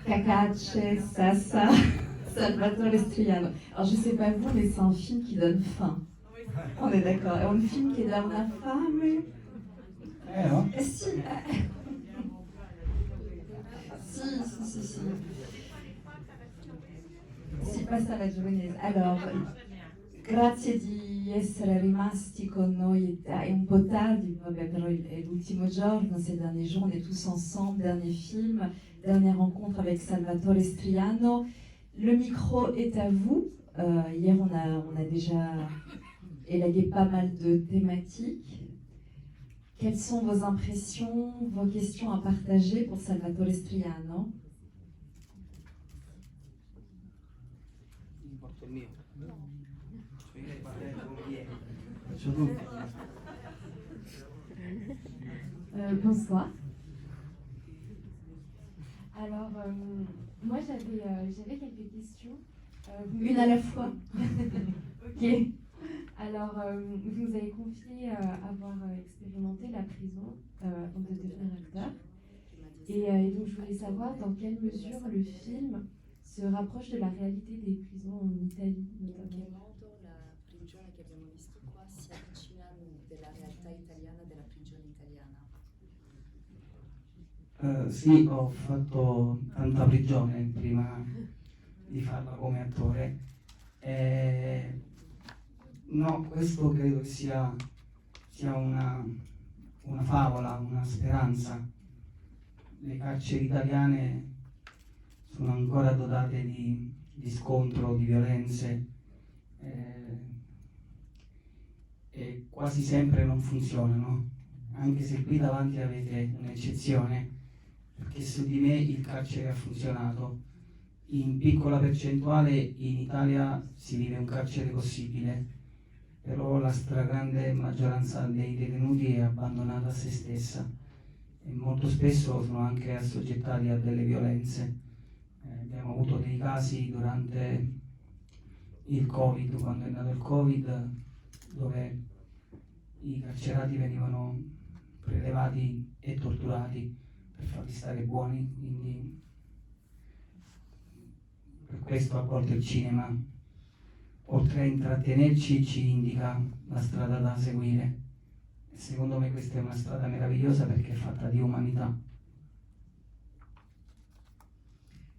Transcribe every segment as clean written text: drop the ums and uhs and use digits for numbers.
Cacace, Sassa, Salvatore Striano. Alors je sais pas vous, mais c'est un film qui donne faim. On est d'accord. È un film che dà una fame. No? Sì. Sì. Si passa la giovanese. Allora, grazie di essere rimasti con noi. È un po' tardi, vabbè, però è l'ultimo giorno, ces derniers jours, on est tous ensemble, dernier film, dernière rencontre avec Salvatore Striano. Le micro est à vous. Hier, on a déjà élagué pas mal de thématiques. Quelles sont vos impressions, vos questions à partager pour Salvatore Striano? Porto il mio. Cioè io parlerei come viene. Faccio tutto. Bonsoir. Alors, moi j'avais quelques questions. Une à la fois. Ok. Alors, vous nous avez confié avoir expérimenté la prison avant de devenir acteur. Et donc, je voulais savoir dans quelle mesure le film se rapproche de la réalité des prisons en Italie, notamment. La prigione che abbiamo visto qua si avvicina della realtà italiana, della prigione italiana. Sì, ho fatto tanta prigione prima di farla come attore. No, questo credo che sia una favola, una speranza. Le carceri italiane sono ancora dotate di scontro, di violenze e quasi sempre non funzionano, anche se qui davanti avete un'eccezione, perché su di me il carcere ha funzionato. In piccola percentuale in Italia si vive un carcere possibile, però la stragrande maggioranza dei detenuti è abbandonata a se stessa e molto spesso sono anche assoggettati a delle violenze. Abbiamo avuto dei casi durante il Covid, quando è nato il Covid, dove i carcerati venivano prelevati e torturati per farli stare buoni, quindi per questo a volte il cinema, oltre a intrattenerci, ci indica la strada da seguire. E secondo me questa è una strada meravigliosa perché è fatta di umanità.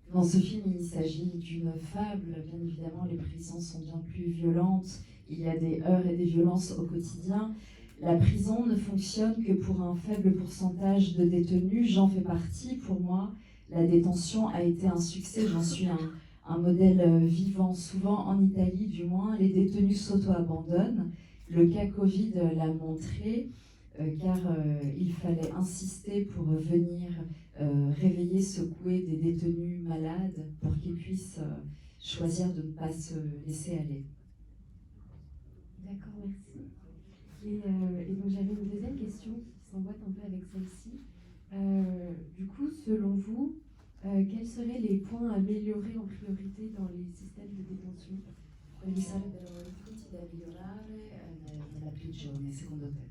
Dans ce film, il s'agit d'une fable. Bien évidemment, les prisons sont bien plus violentes. Il y a des heurts et des violences au quotidien. La prison ne fonctionne que pour un faible pourcentage de détenus. J'en fais partie. Pour moi, la détention a été un succès. J'en suis un modèle vivant. Souvent, en Italie du moins, les détenus s'auto-abandonnent. Le cas Covid l'a montré, car il fallait insister pour venir réveiller, secouer des détenus malades pour qu'ils puissent choisir de ne pas se laisser aller. D'accord, merci. Et donc j'avais une deuxième question qui s'emboîte un peu avec celle-ci. Du coup, selon vous, quels seraient les points à améliorer en priorité dans les systèmes de détention? Quali sarebbero i punti da migliorare nella prigione, secondo te?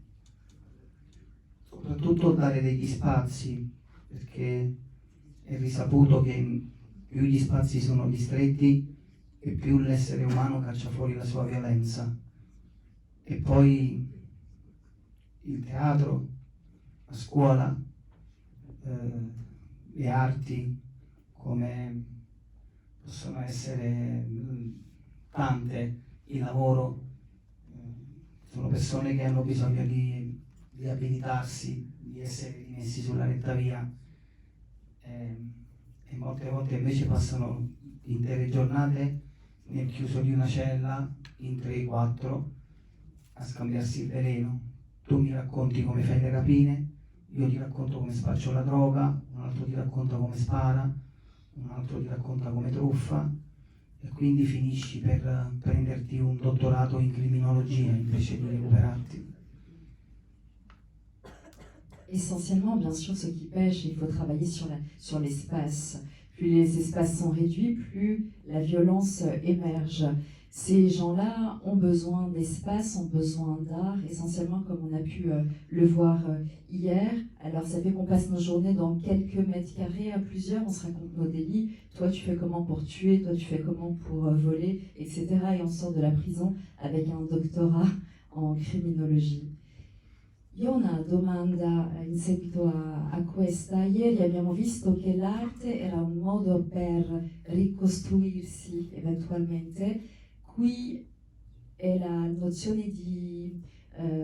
Soprattutto dare degli spazi, perché è risaputo che più gli spazi sono ristretti e più l'essere umano caccia fuori la sua violenza. E poi il teatro, la scuola, le arti, come possono essere tante, il lavoro, sono persone che hanno bisogno di riabilitarsi, di essere rimessi sulla retta via e molte volte invece passano intere giornate nel chiuso di una cella in 3-4 a scambiarsi il veleno. Tu mi racconti come fai le rapine, io ti racconto come spaccio la droga, un altro ti racconta come spara, un altro ti racconta come truffa e quindi finisci per prenderti un dottorato in criminologia invece di recuperarti. Essentiellement, bien sûr, ceux qui pêchent, il faut travailler sur l'espace. Plus les espaces sont réduits, plus la violence émerge. Ces gens-là ont besoin d'espace, ont besoin d'art, essentiellement comme on a pu le voir hier. Alors ça fait qu'on passe nos journées dans quelques mètres carrés à plusieurs, on se raconte nos délits. Toi tu fais comment pour tuer, toi tu fais comment pour voler, etc. Et on sort de la prison avec un doctorat en criminologie. Io ho una domanda in seguito a questa. Ieri abbiamo visto che l'arte era un modo per ricostruirsi eventualmente. Qui è la nozione di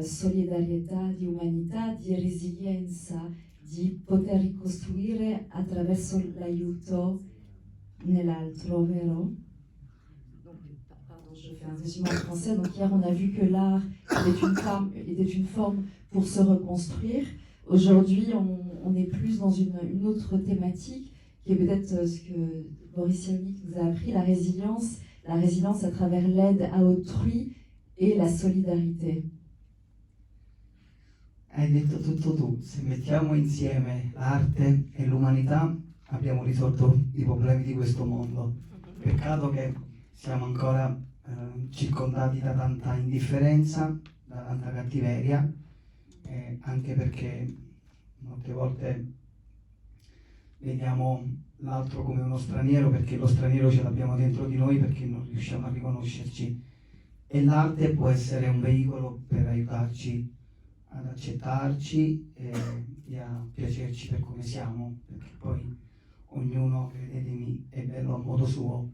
solidarietà, di umanità, di resilienza, di poter ricostruire attraverso l'aiuto nell'altro, vero? Je fais un résumé en français. Donc hier, on a vu que l'art était une forme pour se reconstruire. Aujourd'hui, on est plus dans une autre thématique, qui est peut-être ce que Boris Cyrulnik nous a appris, la résilience à travers l'aide à autrui et la solidarité. Hai detto tutto tu, se mettiamo insieme l'arte e l'umanità abbiamo risolto i problemi di questo mondo. Peccato che siamo ancora circondati da tanta indifferenza, da tanta cattiveria, anche perché molte volte vediamo l'altro come uno straniero, perché lo straniero ce l'abbiamo dentro di noi, perché non riusciamo a riconoscerci. E l'arte può essere un veicolo per aiutarci ad accettarci e a piacerci per come siamo, perché poi ognuno, credetemi, è bello a modo suo.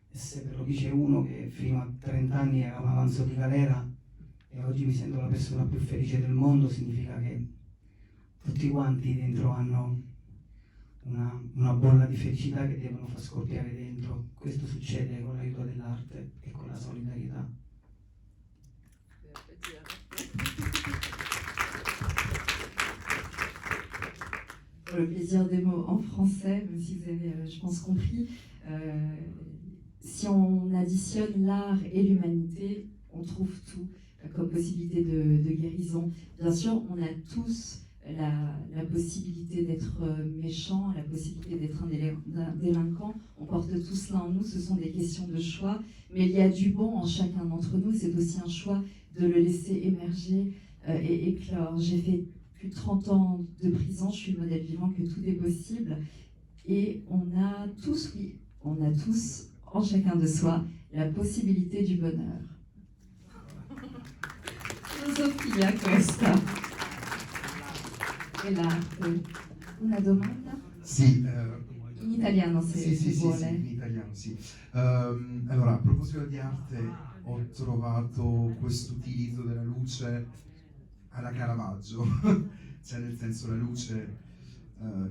E se ve lo dice uno che fino a 30 anni era un avanzo di galera e oggi mi sento la persona più felice del mondo, significa che tutti quanti dentro hanno una bolla di felicità che devono far scoppiare dentro. Questo succede con l'aiuto dell'arte e con la solidarietà. Pour le plaisir des mots en français, même si vous avez, je pense, compris, si on additionne l'art et l'humanité, on trouve tout comme possibilité de guérison. Bien sûr, on a tous la possibilité d'être méchant, la possibilité d'être un délinquant. On porte tout cela en nous, ce sont des questions de choix. Mais il y a du bon en chacun d'entre nous, c'est aussi un choix de le laisser émerger et éclore. J'ai fait plus de 30 ans de prison, je suis le modèle vivant que tout est possible. Et on a tous en chacun de soi la possibilité du bonheur. Filosofia questa. E l'arte. Una domanda? Sì. In italiano se vuole. Sì, in italiano sì. Allora, a proposito di arte, ho trovato questo utilizzo della luce alla Caravaggio, cioè nel senso la luce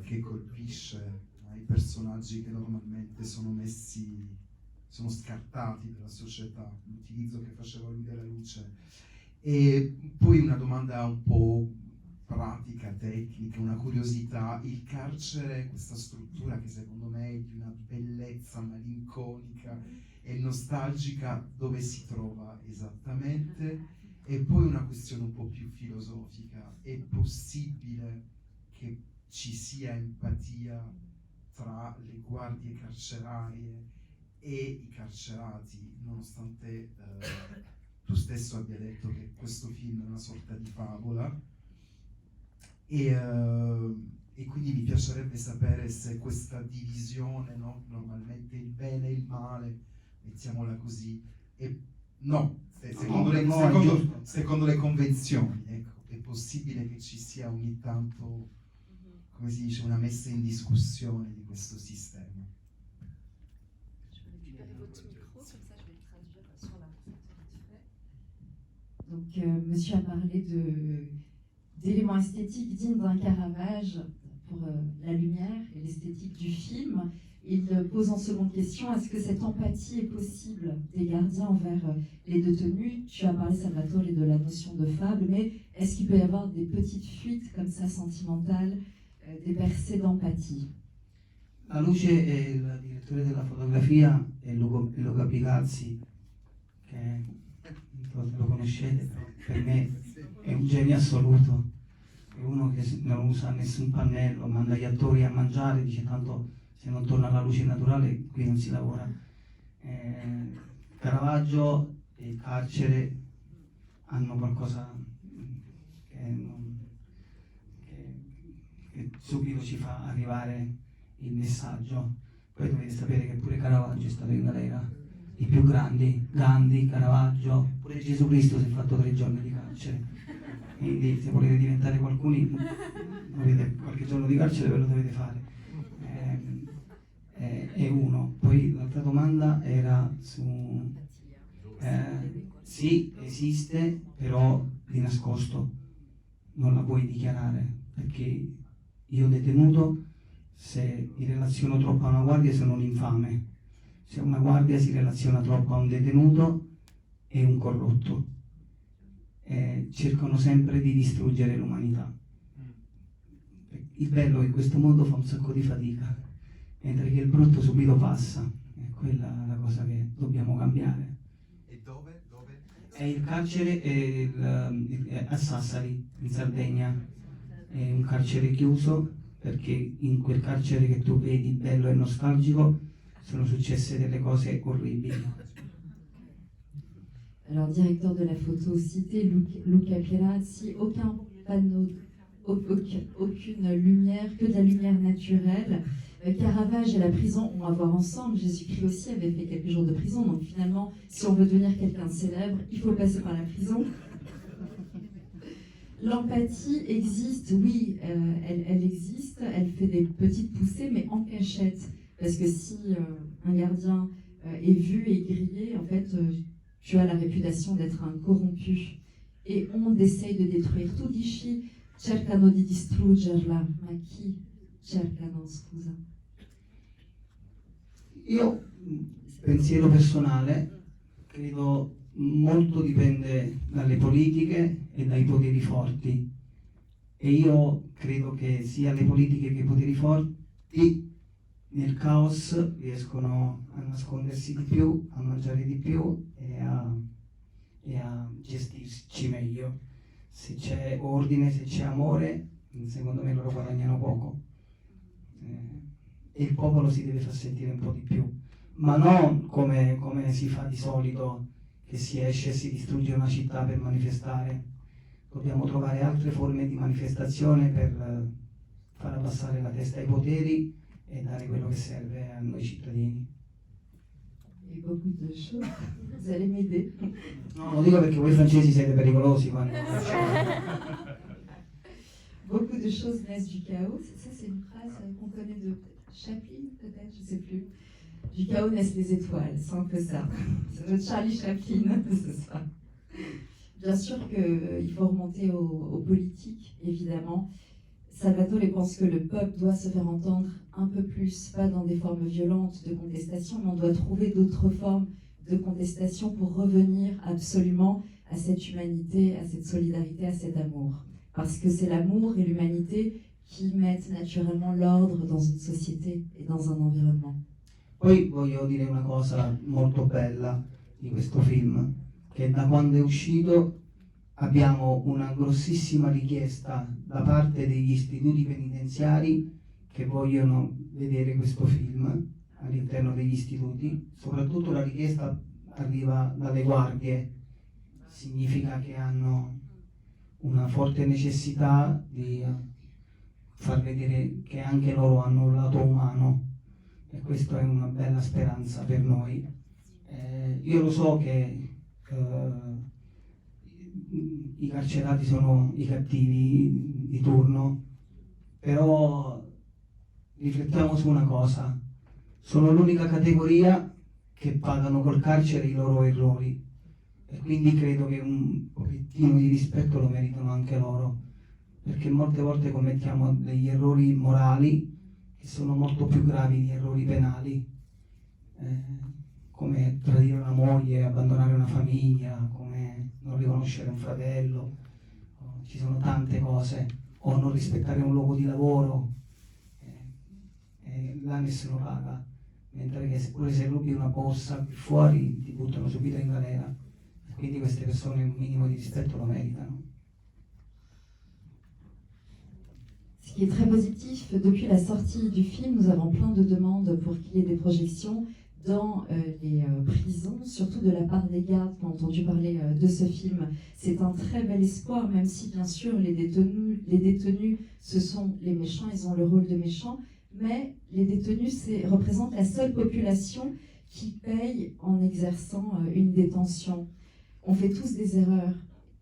che colpisce i personaggi che normalmente sono scartati dalla società, l'utilizzo che faceva lui della luce. E poi una domanda un po' pratica, tecnica, una curiosità: il carcere, questa struttura che secondo me è di una bellezza malinconica e nostalgica, dove si trova esattamente? E poi una questione un po' più filosofica: è possibile che ci sia empatia tra le guardie carcerarie e i carcerati, nonostante tu stesso abbia detto che questo film è una sorta di favola? E quindi mi piacerebbe sapere se questa divisione, no? Normalmente il bene e il male, mettiamola così, secondo le convenzioni, ecco, è possibile che ci sia ogni tanto, come si dice, una messa in discussione di questo sistema. Donc, monsieur a parlé d'éléments esthétiques dignes d'un Caravage pour la lumière et l'esthétique du film. Il pose en seconde question: est-ce que cette empathie est possible des gardiens envers les détenus? Tu as parlé, Salvatore, de la notion de fable, mais est-ce qu'il peut y avoir des petites fuites comme ça sentimentales, des percées d'empathie? La luce è il direttore della fotografia, è Luca Pigazzi, che lo conoscete, per me è un genio assoluto, è uno che non usa nessun pannello, manda gli attori a mangiare, dice tanto se non torna alla luce naturale qui non si lavora. Caravaggio e il carcere hanno qualcosa che subito ci fa arrivare il messaggio. Poi dovete sapere che pure Caravaggio è stato in galera, i più grandi, Gandhi, Caravaggio, pure Gesù Cristo si è fatto 3 giorni di carcere. Quindi se volete diventare qualcuno, avete qualche giorno di carcere ve lo dovete fare. È uno. Poi l'altra domanda era su... sì, esiste, però di nascosto, non la puoi dichiarare, perché io detenuto, se mi relaziono troppo a una guardia sono un infame, se una guardia si relaziona troppo a un detenuto è un corrotto. Cercano sempre di distruggere l'umanità. Il bello è che questo mondo fa un sacco di fatica, mentre che il brutto subito passa. È quella la cosa che dobbiamo cambiare. E dove? È il carcere a Sassari, in Sardegna. È un carcere chiuso perché in quel carcere che tu vedi bello e nostalgico sono successe delle cose orribili. Alors, directeur de la photo cité, Luca Pirazzi, aucun panneau, aucune lumière, que de la lumière naturelle. Caravage et la prison ont à voir ensemble. Jésus-Christ aussi avait fait quelques jours de prison, donc finalement, si on veut devenir quelqu'un de célèbre, il faut passer par la prison. L'empathie existe, oui, elle existe, elle fait des petites poussées, mais en cachette. Parce que si un gardien est vu et grillé, en fait, tu as la réputation d'être un corrompu. Et on essaye de détruire. Tu dici, cercano di distruggerla, ma chi cercano, scusa? Io, pensiero personale, credo molto dipende dalle politiche e dai poteri forti. E io credo che sia le politiche che i poteri forti nel caos riescono a nascondersi di più, a mangiare di più e a gestirci meglio. Se c'è ordine, se c'è amore, secondo me loro guadagnano poco. E il popolo si deve far sentire un po' di più, ma non come si fa di solito, che si esce e si distrugge una città per manifestare. Dobbiamo trovare altre forme di manifestazione per far abbassare la testa ai poteri e dare quello che serve a noi cittadini. Il y a beaucoup de choses. Vous allez m'aider. No, lo dico perché voi francesi siete pericolosi quando... Beaucoup de choses naissent du chaos. Ça, c'est une phrase qu'on connaît de Chaplin, peut-être, je ne sais plus. Du chaos naissent les étoiles, c'est un peu ça. C'est de Charlie Chaplin, c'est ça. Bien sûr qu'il faut remonter aux politiques, évidemment. Salvatore pense que le peuple doit se faire entendre un peu plus, pas dans des formes violentes de contestation, mais on doit trouver d'autres formes de contestation pour revenir absolument à cette humanité, à cette solidarité, à cet amour. Parce que c'est l'amour et l'humanité qui mettent naturellement l'ordre dans une société et dans un environnement. Poi voglio dire una cosa molto bella di questo film, che da quando è uscito abbiamo una grossissima richiesta da parte degli istituti penitenziari che vogliono vedere questo film all'interno degli istituti. Soprattutto la richiesta arriva dalle guardie, significa che hanno una forte necessità di far vedere che anche loro hanno un lato umano, e questa è una bella speranza per noi. Io lo so che i carcerati sono i cattivi di turno, però riflettiamo su una cosa: sono l'unica categoria che pagano col carcere i loro errori, e quindi credo che un pochettino di rispetto lo meritano anche loro, perché molte volte commettiamo degli errori morali che sono molto più gravi di errori penali, come tradire una moglie, abbandonare una famiglia, come non riconoscere un fratello, ci sono tante cose, o non rispettare un luogo di lavoro, là nessuno paga, mentre che pure se rubi una borsa qui fuori ti buttano subito in galera, quindi queste persone un minimo di rispetto lo meritano. Ce qui est très positif, depuis la sortie du film, nous avons plein de demandes pour qu'il y ait des projections dans les prisons, surtout de la part des gardes qui ont entendu parler de ce film. C'est un très bel espoir, même si bien sûr les détenus, ce sont les méchants, ils ont le rôle de méchants, mais les détenus représentent la seule population qui paye en exerçant une détention. On fait tous des erreurs,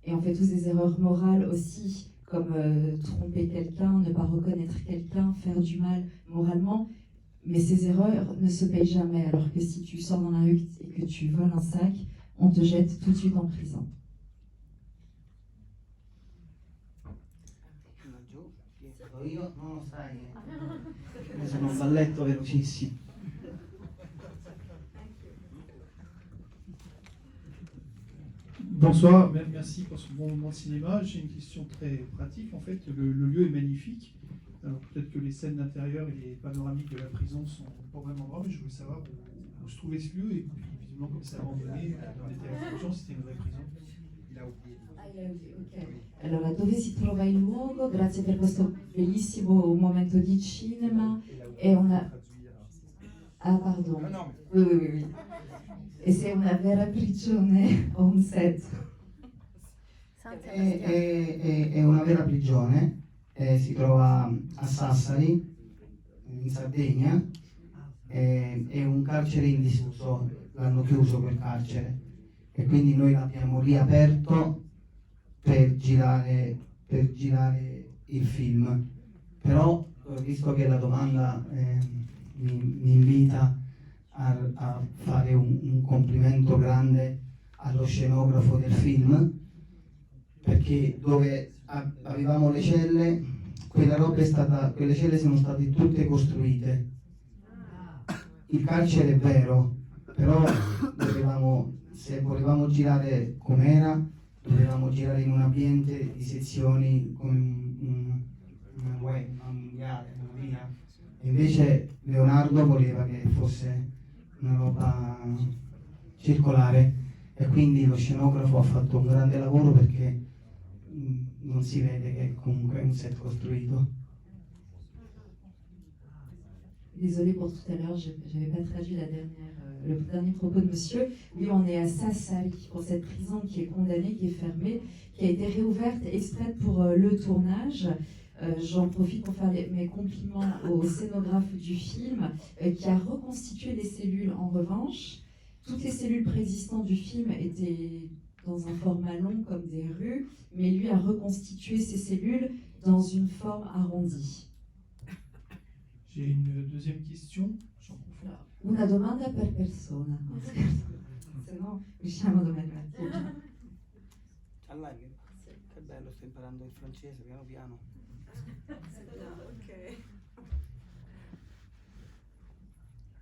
et on fait tous des erreurs morales aussi, comme tromper quelqu'un, ne pas reconnaître quelqu'un, faire du mal moralement. Mais ces erreurs ne se payent jamais, alors que si tu sors dans la rue et que tu voles un sac, on te jette tout de suite en prison. Io non lo sai, sono un balletto velocissimo. Bonsoir, merci pour ce bon moment de cinéma. J'ai une question très pratique. En fait, le lieu est magnifique. Alors peut-être que les scènes d'intérieur et les panoramiques de la prison sont pas vraiment endroit, mais je voulais savoir où se trouvait ce lieu et puis visiblement comme c'est abandonné dans les télévisions, c'était une vraie prison. Il a oublié. Ok. Allora, dove si trova il luogo? Grazie per questo bellissimo momento di cinema. E una... Ah, pardon. Oui. E se è una vera prigione o un set? È una vera prigione. Si trova a Sassari, in Sardegna, è un carcere in disuso, l'hanno chiuso quel carcere e quindi noi l'abbiamo riaperto per girare il film. Però, visto che la domanda mi invita a fare un complimento grande allo scenografo del film, perché dove avevamo le celle, quelle celle sono state tutte costruite. Il carcere è vero, però se volevamo girare com'era, dovevamo girare in un ambiente di sezioni come una mondiale, una via. E invece Leonardo voleva che fosse una roba circolare e quindi lo scenografo ha fatto un grande lavoro perché non si vede che comunque è un set costruito. Désolée pour tout à l'heure, je n'avais pas traduit le dernier propos de monsieur. Oui, on est à Sassari, pour cette prison qui est condamnée, qui est fermée, qui a été réouverte exprès pour le tournage. J'en profite pour faire mes compliments au scénographe du film, qui a reconstitué les cellules. En revanche, toutes les cellules préexistantes du film étaient dans un format long comme des rues, mais lui a reconstitué ces cellules dans une forme arrondie. J'ai une deuxième question. Una domanda per persona. Se no, riusciamo domani mattina. Che bello, sto imparando il francese piano piano.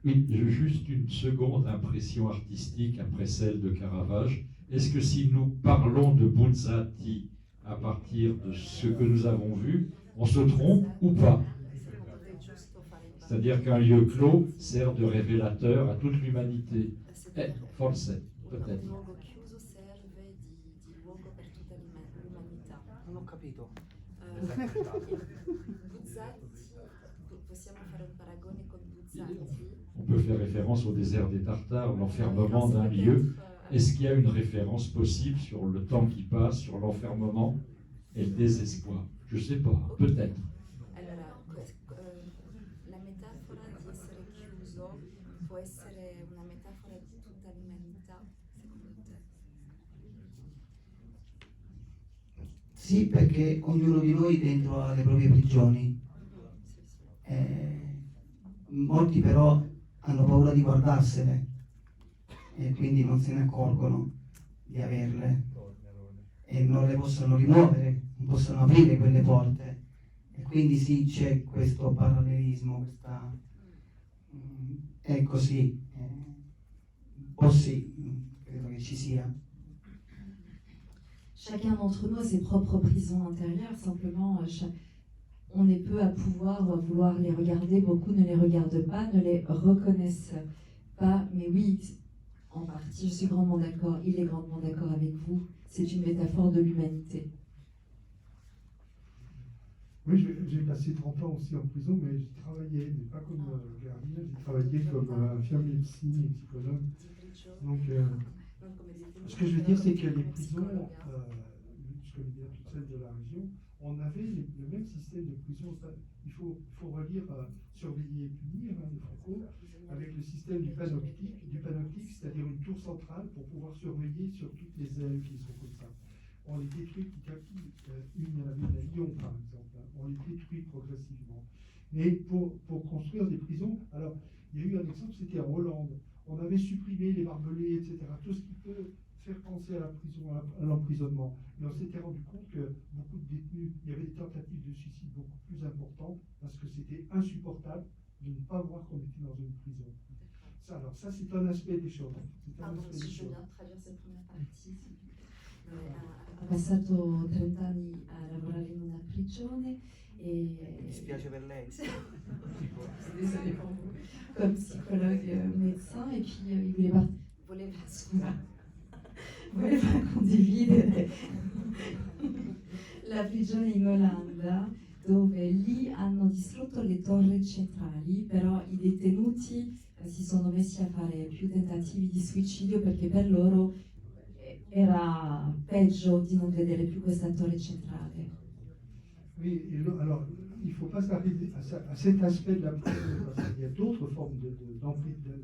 Oui, juste une seconde impression artistique après celle de Caravage. Est-ce que si nous parlons de Buzzati à partir de ce que nous avons vu, on se trompe ou pas? C'est-à-dire qu'un lieu clos sert de révélateur à toute l'humanité. Forse, peut-être. Non ho capito. On peut faire référence au désert des Tartares, l'enfermement d'un lieu. Est-ce qu'il y a une référence possible sur le temps qui passe, sur l'enfermement et le désespoir? Je ne sais pas, peut-être. La metafora di essere chiuso può essere una metafora di tutta l'umanità, secondo te? Sì, perché ognuno di noi dentro ha le proprie prigioni. Molti però hanno paura di guardarsene e quindi non se ne accorgono di averle e non le possono rimuovere, non possono aprire quelle porte e quindi sì, c'è questo parallelismo, è così, un po' sì, credo che ci sia. Chacun d'entre nous a ses propres prisons intérieures, simplement on est peu à pouvoir vouloir les regarder, beaucoup ne les regardent pas, ne les reconnaissent pas, mais oui, en partie, je suis grandement d'accord, il est grandement d'accord avec vous, c'est une métaphore de l'humanité. Oui, j'ai passé 30 ans aussi en prison, mais j'ai travaillé, mais pas comme gardien, j'ai travaillé comme infirmier psy et psychologue. Donc, ce que je veux dire, c'est que les prisons, je connais bien toutes celles de la région, on avait le même système de prison. Il faut relire Surveiller et punir de Foucault, avec le système du panoptique, c'est-à-dire une tour centrale pour pouvoir surveiller sur toutes les ailes qui sont comme ça. On les détruit petit à petit. Il y en avait à Lyon, par exemple. On les détruit progressivement. Mais pour construire des prisons, alors, il y a eu un exemple, c'était en Hollande. On avait supprimé les barbelés, etc. Tout ce qui peut faire penser à la prison, à l'emprisonnement. Et on s'était rendu compte que beaucoup de détenus, il y avait des tentatives de suicide beaucoup plus importantes parce que c'était insupportable de ne pas voir qu'on était dans une prison. Alors ça, c'est un aspect des choses. Pardon, si je viens de traduire cette première partie. Ha passato 30 anni a lavorare in una prigione e Mi spiace per lei. désolé pour vous, comme psychologue médecin, et puis il voulait pas condividere la prigione in Olanda, dove lì hanno distrutto le torri centrali, però i detenuti si sono messi a fare più tentativi di suicidio perché per loro era peggio di non vedere più questa torre centrale. Oui, alors il ne faut pas s'arrêter à cet aspect de la prison, parce qu'il y a d'autres formes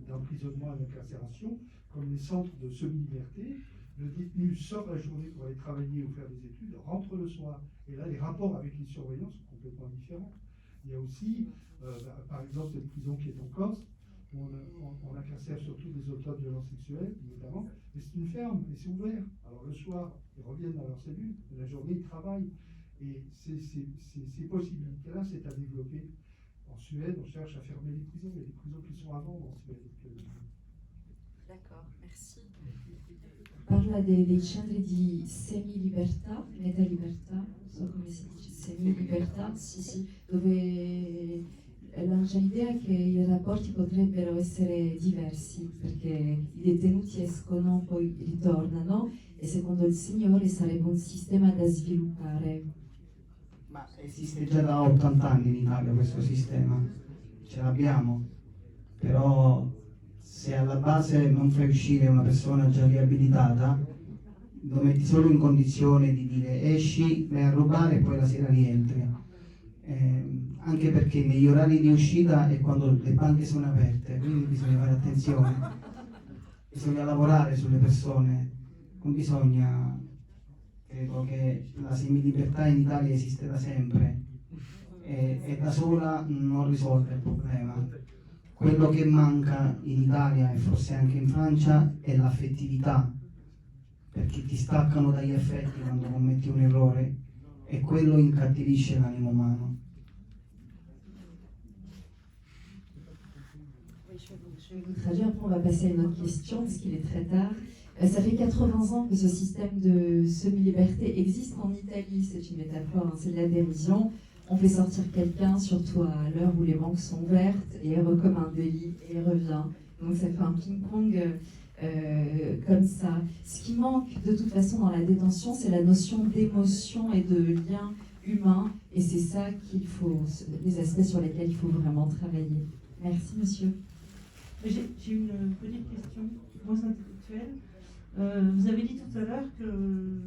d'emprisonnement et d'incarcération, comme les centres de semi-liberté. Le détenu sort la journée pour aller travailler ou faire des études, rentre le soir. Et là, les rapports avec les surveillants sont complètement différents. Il y a aussi, par exemple, cette prison qui est en Corse, où on incarcère surtout des auteurs de violences sexuelles, notamment. Mais c'est une ferme, et c'est ouvert. Alors le soir, ils reviennent dans leur cellule, et la journée, ils travaillent. Et ces possibilités-là, c'est à développer. En Suède, on cherche à fermer les prisons. Il y a des prisons qui sont à vendre en Suède. D'accord, merci. Parla dei centri di semi-libertà, metà libertà, non so come si dice, semi-libertà, sì, dove lancia l'idea che i rapporti potrebbero essere diversi, perché i detenuti escono, poi ritornano, e secondo il Signore sarebbe un sistema da sviluppare. Ma esiste già da 80 anni in Italia questo sistema, ce l'abbiamo, però se alla base non fai uscire una persona già riabilitata, lo metti solo in condizione di dire esci, vai a rubare e poi la sera rientri. Anche perché negli orari di uscita è quando le banche sono aperte, quindi bisogna fare attenzione, bisogna lavorare sulle persone, non bisogna, credo che la semilibertà in Italia esiste da sempre e da sola non risolve il problema. Quello che manca in Italia e forse anche in Francia è l'affettività, perché ti staccano dagli affetti quando commetti un errore e quello incattivisce l'animo umano. Je vais vous traduire, après on va passer à une autre question parce qu'il est très tard. Ça fait 80 ans que ce système de semi-liberté existe en Italie, c'est une métaphore, c'est de la dérision. On fait sortir quelqu'un, surtout à l'heure où les banques sont ouvertes, et il recommence un délit et il revient. Donc ça fait un ping-pong comme ça. Ce qui manque de toute façon dans la détention, c'est la notion d'émotion et de lien humain, et c'est ça qu'il faut, les aspects sur lesquels il faut vraiment travailler. Merci monsieur. J'ai une petite question, moins intellectuelle. Vous avez dit tout à l'heure que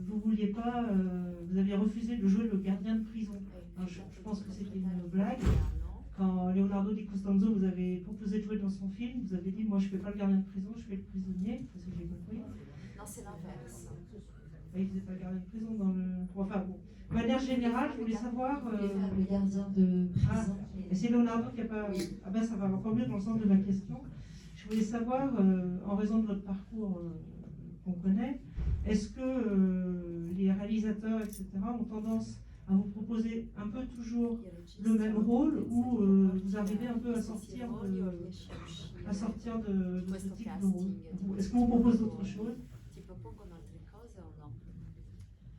vous vouliez pas, vous aviez refusé de jouer le gardien de prison. Alors, je pense que c'était une blague. Quand Leonardo Di Costanzo vous avez proposé de jouer dans son film, vous avez dit moi je fais pas le gardien de prison, je fais le prisonnier, c'est ce que j'ai compris. Non, c'est l'inverse. Il faisait pas le gardien de prison dans le. Enfin bon. De manière générale, je voulais savoir. Le gardien de prison. Et c'est Leonardo qui a pas. Ah ben ça va encore mieux dans le sens de ma question. Je voulais savoir, en raison de votre parcours qu'on connaît, est-ce que les réalisateurs, etc., ont tendance à vous proposer un peu toujours le même rôle ou vous arrivez un peu à sortir de ce type de rôle? Est-ce qu'on vous propose d'autres choses?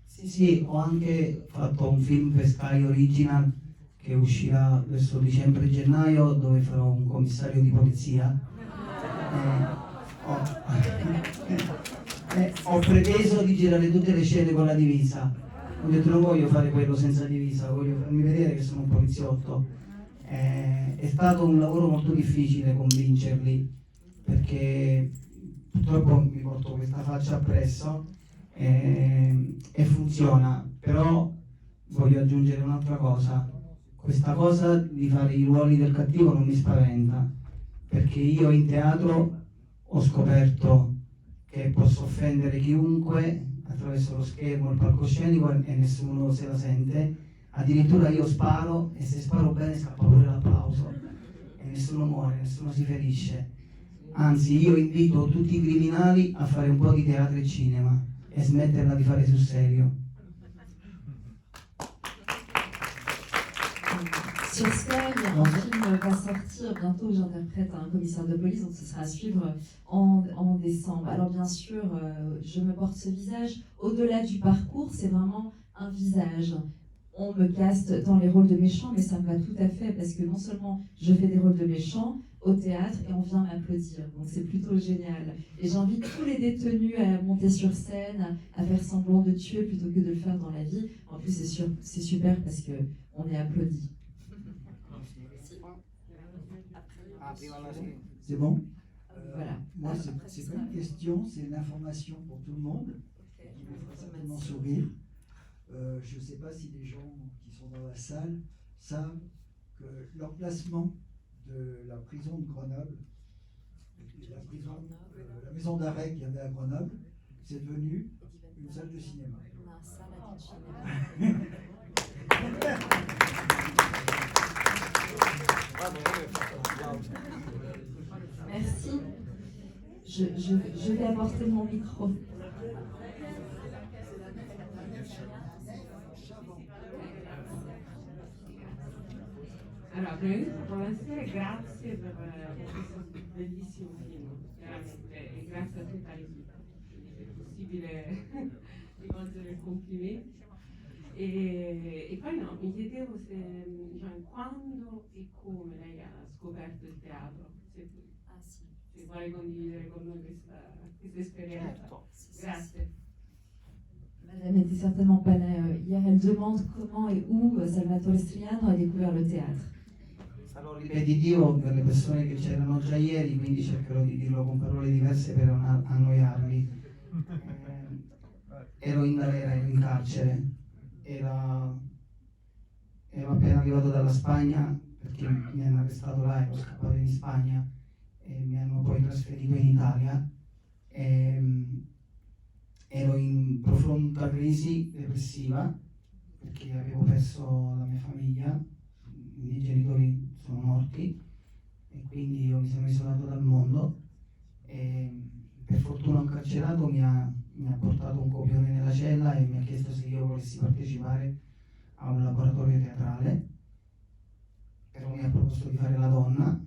Sì, ho anche fatto un film per Sky Original che uscirà verso dicembre-gennaio dove farò un commissario di polizia. Ho preteso di girare tutte le scene con la divisa Ho detto non voglio fare quello senza divisa, voglio farmi vedere che sono un poliziotto. È stato un lavoro molto difficile convincerli, perché purtroppo mi porto questa faccia appresso e funziona, però voglio aggiungere un'altra cosa. Questa cosa di fare i ruoli del cattivo non mi spaventa, perché io in teatro ho scoperto che posso offendere chiunque attraverso lo schermo, il palcoscenico e nessuno se la sente. Addirittura io sparo e se sparo bene scappa pure l'applauso e nessuno muore, nessuno si ferisce. Anzi, io invito tutti i criminali a fare un po' di teatro e cinema e smetterla di fare sul serio. Sur scène, un film va sortir bientôt, j'interprète un commissaire de police, donc ce sera à suivre en décembre. Alors bien sûr, je me porte ce visage. Au-delà du parcours, c'est vraiment un visage. On me caste dans les rôles de méchants, mais ça me va tout à fait, parce que non seulement je fais des rôles de méchants au théâtre, et on vient m'applaudir, donc c'est plutôt génial. Et j'invite tous les détenus à monter sur scène, à faire semblant de tuer plutôt que de le faire dans la vie. En plus, c'est super parce qu'on est applaudi. C'est bon Voilà. Moi, c'est pas une question, c'est une information pour tout le monde qui me fera certainement sourire. Je ne sais pas si les gens qui sont dans la salle savent que l'emplacement de la prison de Grenoble, la maison d'arrêt qu'il y avait à Grenoble, c'est devenu une salle de cinéma. Merci. Je vais apporter mon micro. Allora, prima di tutto buonasera e grazie per questo bellissimo film, veramente, e grazie a tutta l'equipe. È possibile rivolgere il complimento. E poi no, mi chiedevo se, diciamo, quando e come lei ha scoperto il teatro, se vuole condividere con noi questa esperienza. Grazie. Madame n'était certainement pas là hier. Elle demande comment et où Salvatore Striano a découvert le théâtre. Sarò ripetitivo per le persone che c'erano già ieri, quindi cercherò di dirlo con parole diverse per non annoiarli. Ero in galera, ero in carcere, ero appena arrivato dalla Spagna perché mi hanno arrestato là, ero scappato in Spagna e mi hanno poi trasferito in Italia. Ero in profonda crisi depressiva perché avevo perso la mia famiglia, i miei genitori sono morti e quindi io mi sono isolato dal mondo e per fortuna un carcerato mi ha portato un copione nella cella e mi ha chiesto se io volessi partecipare a un laboratorio teatrale, però mi ha proposto di fare la donna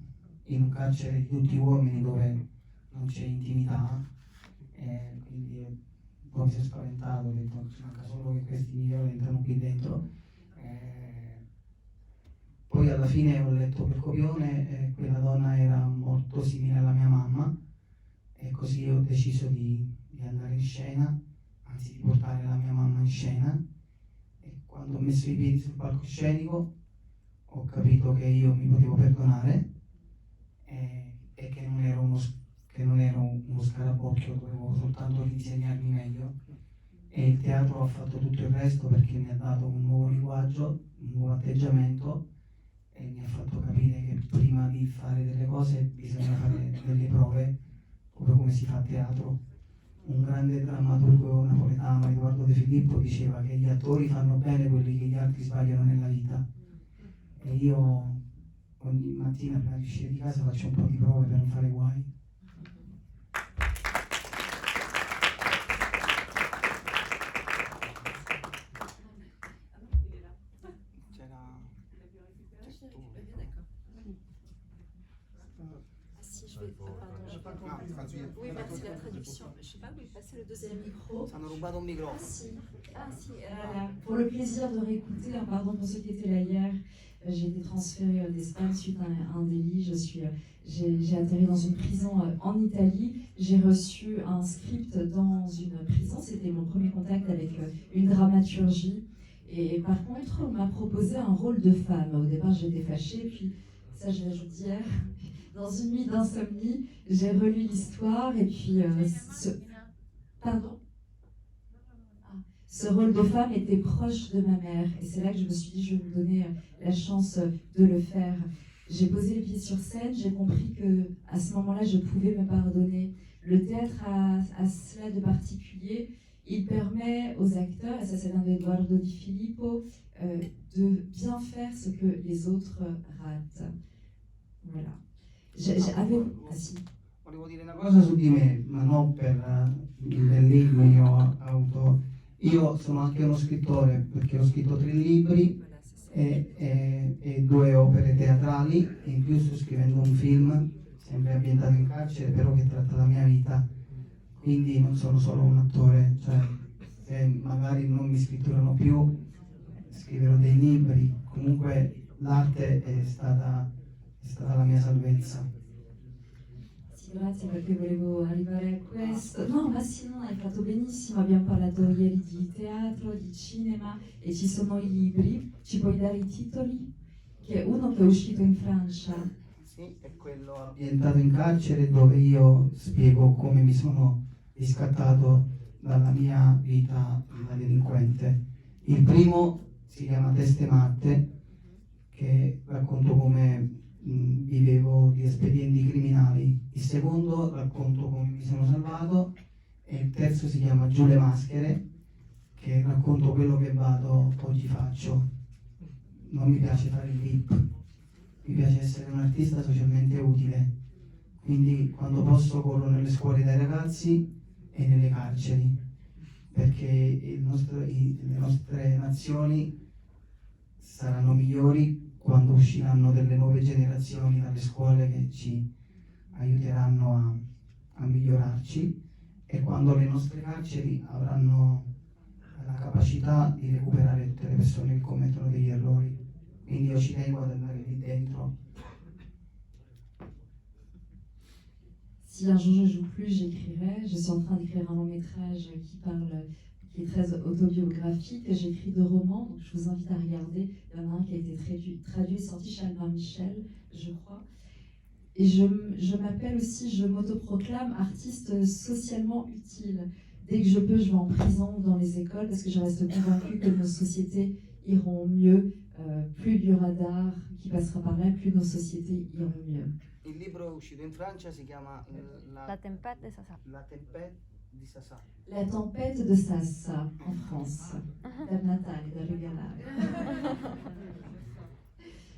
in un carcere di tutti uomini dove non c'è intimità e quindi poi mi sono spaventato, ho detto manca solo che questi mi violentano qui dentro. Poi alla fine ho letto quel copione e quella donna era molto simile alla mia mamma e così ho deciso di andare in scena, anzi di portare la mia mamma in scena, e quando ho messo i piedi sul palcoscenico ho capito che io mi potevo perdonare e che non ero uno scarabocchio, dovevo soltanto insegnarmi meglio e il teatro ha fatto tutto il resto perché mi ha dato un nuovo linguaggio, un nuovo atteggiamento e mi ha fatto capire che prima di fare delle cose bisogna fare delle prove, proprio come si fa a teatro. Un grande drammaturgo napoletano, Edoardo De Filippo, diceva che gli attori fanno bene quelli che gli altri sbagliano nella vita e io ogni mattina prima di uscire di casa faccio un po' di prove per non fare guai. Oui, merci la traduction. Je ne sais pas où est passé le deuxième micro. Hanno rubato un micro. Pour le plaisir de réécouter, pardon pour ceux qui étaient là hier, J'ai été transférée d'Espagne suite à un délit. J'ai atterri dans une prison en Italie. J'ai reçu un script dans une prison. C'était mon premier contact avec une dramaturgie. Et par contre, on m'a proposé un rôle de femme. Au départ, j'étais fâchée. Puis, ça, je l'ajoute hier, dans une nuit d'insomnie, j'ai relu l'histoire. Et puis, pardon ? Ce rôle de femme était proche de ma mère. Et c'est là que je me suis dit, je vais me donner la chance de le faire. J'ai posé les pieds sur scène, j'ai compris qu'à ce moment-là, je pouvais me pardonner. Le théâtre a cela de particulier. Il permet aux acteurs, et ça vient d'Edoardo Di Filippo, de bien faire ce que les autres ratent. Voilà. Volevo dire una cosa su di me, ma non per il bellino io ho avuto. Io sono anche uno scrittore perché ho scritto 3 libri e 2 opere teatrali e in più sto scrivendo un film sempre ambientato in carcere però che tratta la mia vita, quindi non sono solo un attore, cioè se magari non mi scritturano più scriverò dei libri, comunque l'arte è stata la mia salvezza. Grazie, perché volevo arrivare a questo. No, ma sì, no, hai fatto benissimo. Abbiamo parlato ieri di teatro, di cinema e ci sono i libri. Ci puoi dare i titoli? Che uno che è uscito in Francia. Sì, è quello ambientato in carcere dove io spiego come mi sono riscattato dalla mia vita da delinquente. Il primo si chiama Teste Matte, che racconto come vivevo di espedienti criminali, il secondo racconto come mi sono salvato e il terzo si chiama Giù le maschere, che racconto quello che vado oggi faccio. Non mi piace fare il VIP, mi piace essere un artista socialmente utile, quindi quando posso corro nelle scuole dai ragazzi e nelle carceri, perché le nostre nazioni saranno migliori quando usciranno delle nuove generazioni dalle scuole che ci aiuteranno a migliorarci e quando le nostre carceri avranno la capacità di recuperare tutte le persone che commettono degli errori. Quindi io ci tengo ad andare lì dentro. Si un jour je joue plus, j'écrirai. Je suis en train d'écrire un long métrage qui est très autobiographique. J'écris 2 romans, donc je vous invite à regarder. Il y en a un qui a été traduit et sorti chez Albin Michel, je crois. Et je m'appelle aussi, je m'autoproclame artiste socialement utile. Dès que je peux, je vais en prison ou dans les écoles parce que je reste convaincue que nos sociétés iront mieux. Plus il y aura d'art qui passera par là, plus nos sociétés iront mieux. Il libro uscito in Francia si chiama La tempête de Sassa. La tempête di Sassa. La tempête de Sassa en France. Per Natale, da regalare.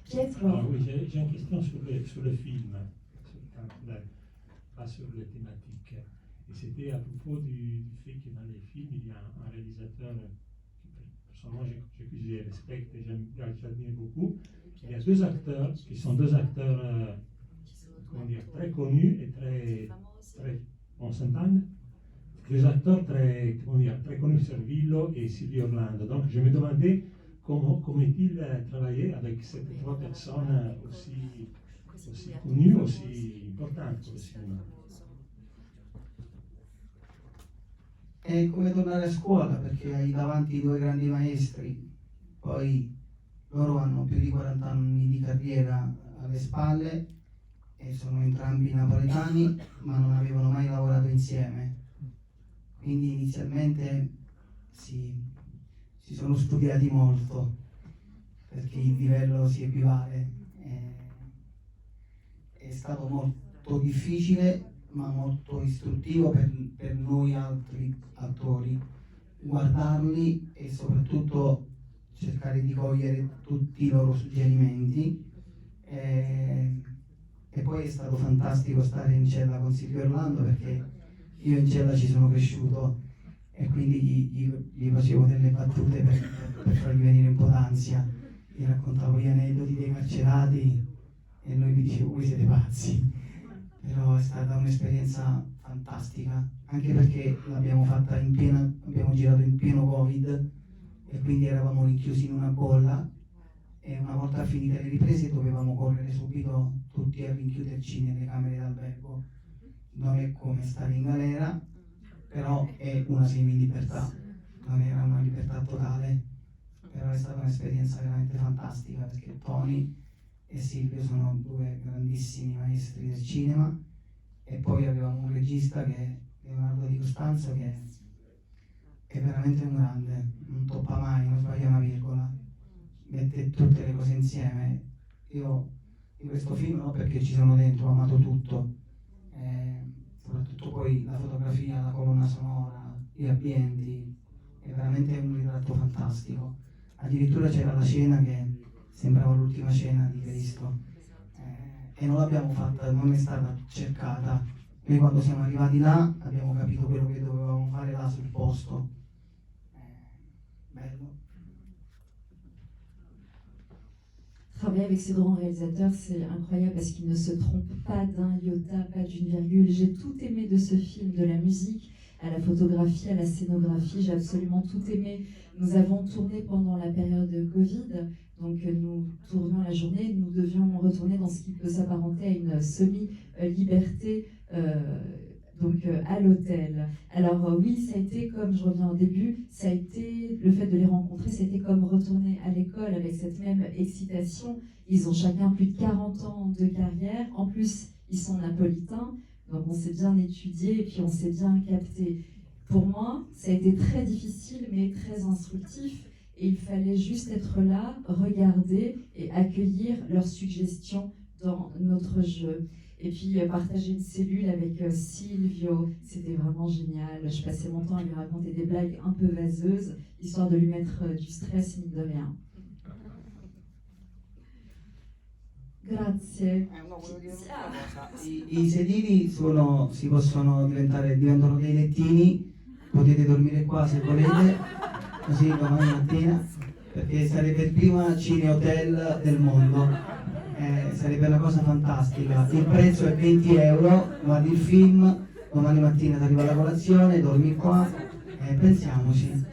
Pietro. Ah oui, j'ai une question sur le film, pas sur les thématiques. Et c'était à propos du fait que dans les films, il y a un réalisateur personnellement que je respecte et j'admire beaucoup. Il y a 2 acteurs qui sont 2 acteurs comment dire, très connus et très on s'entend, 2 acteurs très connus, Servillo et Silvio Orlando. Donc je me demandais comment il travaillait avec ces 3 personnes aussi connues, aussi importantes pour le cinéma. È come tornare a scuola perché hai davanti 2 grandi maestri, poi loro hanno più di 40 anni di carriera alle spalle e sono entrambi napoletani ma non avevano mai lavorato insieme, quindi inizialmente si sono studiati molto perché il livello si equivale. È stato molto difficile ma molto istruttivo per noi altri attori guardarli e soprattutto cercare di cogliere tutti i loro suggerimenti e poi è stato fantastico stare in cella con Silvio Orlando perché io in cella ci sono cresciuto e quindi gli facevo delle battute per fargli venire un po' d'ansia, gli raccontavo gli aneddoti dei carcerati e lui mi diceva voi siete pazzi. Però è stata un'esperienza fantastica, anche perché l'abbiamo fatta abbiamo girato in pieno Covid e quindi eravamo rinchiusi in una bolla e una volta finite le riprese dovevamo correre subito tutti a rinchiuderci nelle camere d'albergo. Non è come stare in galera, però è una semi-libertà, non era una libertà totale, però è stata un'esperienza veramente fantastica perché Tony e Silvio sono due grandissimi maestri del cinema e poi avevamo un regista che è Leonardo Di Costanzo che è veramente un grande, non toppa mai, non sbaglia una virgola, mette tutte le cose insieme. Io in questo film, no, perché ci sono dentro, ho amato tutto, soprattutto poi la fotografia, la colonna sonora, gli ambienti, è veramente un ritratto fantastico. Addirittura c'era la scena che sembrava l'ultima cena di Cristo e non l'abbiamo fatta, non è stata cercata. Noi quando siamo arrivati là abbiamo capito quello che dovevamo fare là sul posto. Bello. Travailler avec ces grands réalisateurs, c'est incroyable parce qu'ils ne se trompent pas d'un iota, pas d'une virgule. J'ai tout aimé de ce film, de la musique à la photographie, à la scénographie, j'ai absolument tout aimé. Nous avons tourné pendant la période de Covid, donc nous tournions la journée, nous devions retourner dans ce qui peut s'apparenter à une semi-liberté à l'hôtel. Alors oui, ça a été, comme je reviens au début, ça a été, le fait de les rencontrer, c'était comme retourner à l'école avec cette même excitation. Ils ont chacun plus de 40 ans de carrière, en plus ils sont napolitains, donc on s'est bien étudié et puis on s'est bien capté. Pour moi, ça a été très difficile mais très instructif et il fallait juste être là, regarder et accueillir leurs suggestions dans notre jeu. Et puis partager une cellule avec Silvio, c'était vraiment génial. Je passais mon temps à lui raconter des blagues un peu vaseuses, histoire de lui mettre du stress, mine de rien. Grazie. I sedili diventano dei lettini, potete dormire qua se volete, così domani mattina, perché sarebbe il primo cine-hotel del mondo. Sarebbe una cosa fantastica. Il prezzo è 20 euro, guardi il film, domani mattina ti arriva la colazione, dormi qua, pensiamoci.